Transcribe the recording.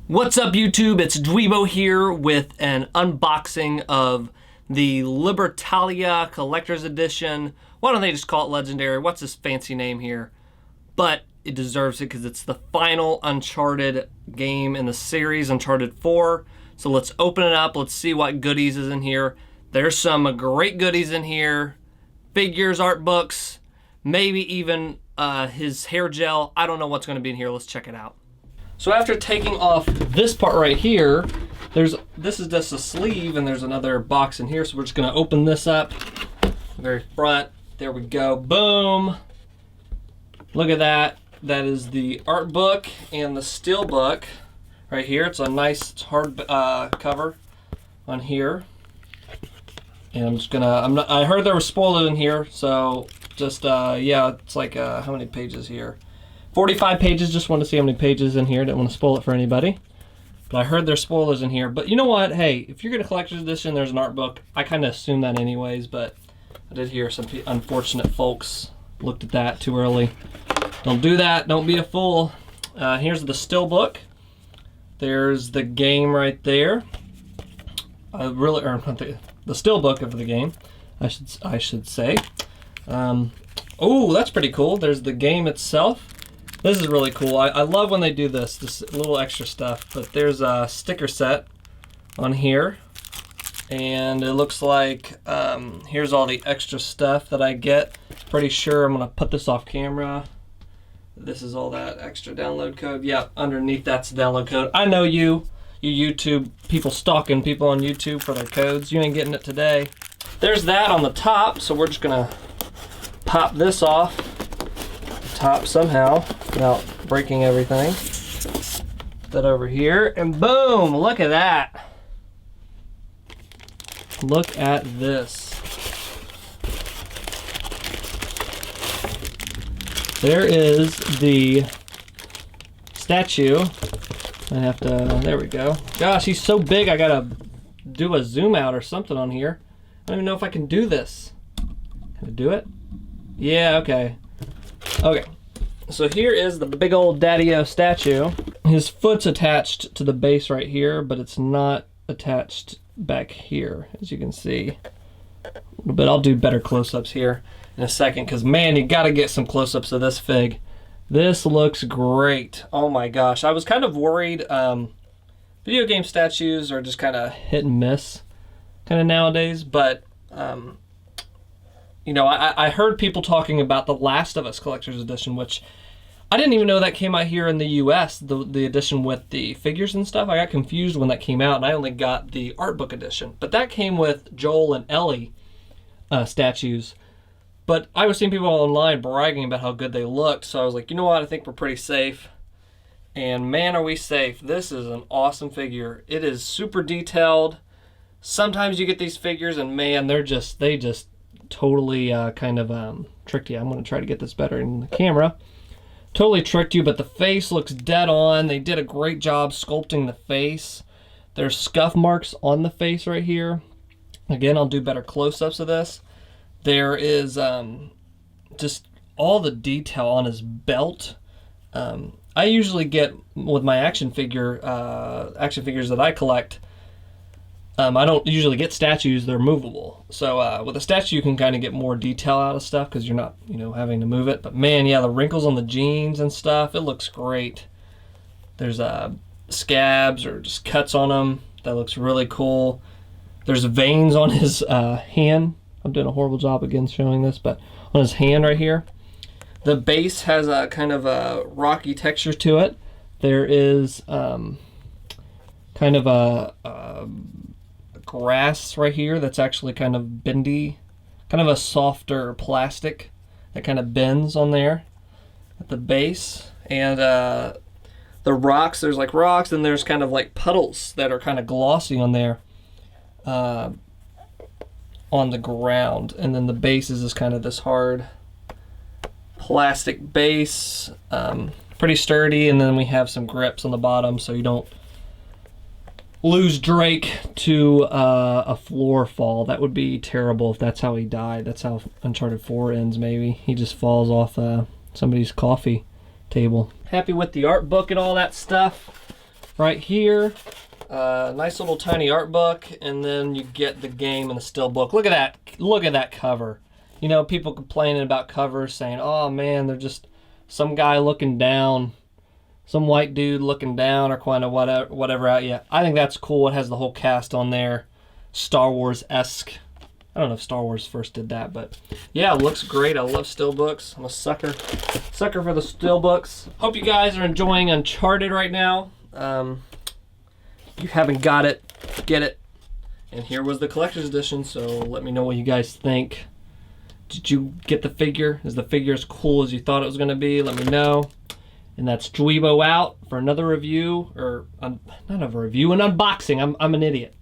What's up, YouTube? It's Dweebo here with an unboxing of the Libertalia Collector's Edition. Why don't they just call it Legendary? What's this fancy name here? But it deserves it because it's the final Uncharted game in the series, Uncharted 4. So let's open it up. Let's see what goodies is in here. There's some great goodies in here. Figures, art books, maybe even his hair gel. I don't know what's going to be in here. Let's check it out. So after taking off this part right here, this is just a sleeve and there's another box in here. So we're just gonna open this up, very front. There we go, boom. Look at that. That is the art book and the steel book right here. It's a nice hard cover on here. And I'm just gonna, I heard there were spoilers in here. So just, yeah, it's like, how many pages here? 45 pages, just want to see how many pages in here. Didn't want to spoil it for anybody. But I heard there's spoilers in here. But you know what? Hey, if you're going to collector's edition, there's an art book. I kind of assumed that anyways, but I did hear some unfortunate folks looked at that too early. Don't do that. Don't be a fool. Here's the still book. There's the game right there. The still book of the game, I should say. Oh, that's pretty cool. There's the game itself. This is really cool. I love when they do this little extra stuff. But there's a sticker set on here. And it looks like, here's all the extra stuff that I get. Pretty sure I'm gonna put this off camera. This is all that extra download code. Yeah, underneath that's the download code. I know you YouTube people stalking people on YouTube for their codes. You ain't getting it today. There's that on the top. So we're just gonna pop this off the top somehow without breaking everything. Put that over here and boom, look at that. Look at this. There is the statue. I have to, there we go. Gosh, he's so big I gotta do a zoom out or something on here. I don't even know if I can do this. Can I do it? Yeah, okay. Okay, so here is the big old Daddy-O statue. His foot's attached to the base right here, but it's not attached back here, as you can see. But I'll do better close-ups here in a second, because man, you gotta get some close-ups of this fig. This looks great. Oh my gosh, I was kind of worried. Video game statues are just kind of hit and miss kind of nowadays, but you know, I heard people talking about the Last of Us Collector's Edition, which I didn't even know that came out here in the US, the edition with the figures and stuff. I got confused when that came out, and I only got the art book edition. But that came with Joel and Ellie statues. But I was seeing people online bragging about how good they looked, so I was like, you know what, I think we're pretty safe. And man, are we safe. This is an awesome figure. It is super detailed. Sometimes you get these figures, and man, they just totally kind of tricked you. I'm going to try to get this better in the camera. Totally tricked you, but the face looks dead on. They did a great job sculpting the face. There's scuff marks on the face right here. Again, I'll do better close-ups of this. There is just all the detail on his belt. I usually get, with my action figures that I collect, I don't usually get statues, they're movable. So with a statue, you can kind of get more detail out of stuff because you're not, you know, having to move it. But man, yeah, the wrinkles on the jeans and stuff, it looks great. There's scabs or just cuts on them. That looks really cool. There's veins on his hand. I'm doing a horrible job again showing this, but on his hand right here. The base has a kind of a rocky texture to it. There is kind of a grass right here that's actually kind of bendy, kind of a softer plastic that kind of bends on there at the base. And the rocks, there's like rocks, and there's kind of like puddles that are kind of glossy on there on the ground. And then the base is just kind of this hard plastic base, pretty sturdy. And then we have some grips on the bottom so you don't lose Drake to a floor fall. That would be terrible if that's how he died. That's how Uncharted 4 ends, maybe. He just falls off somebody's coffee table. Happy with the art book and all that stuff. right here. Nice little tiny art book, and then you get the game and the still book. Look at that! Look at that cover. You know, people complaining about covers, saying, "Oh man, they're just some guy looking down, some white dude looking down, or kind of whatever out." Yeah, I think that's cool. It has the whole cast on there, Star Wars-esque. I don't know if Star Wars first did that, but yeah, it looks great. I love still books. I'm a sucker for the still books. Hope you guys are enjoying Uncharted right now. If you haven't got it, get it. And here was the collector's edition, so let me know what you guys think. Did you get the figure? Is the figure as cool as you thought it was going to be? Let me know. And that's Dweebo out for another review, or not a review, an unboxing. I'm an idiot.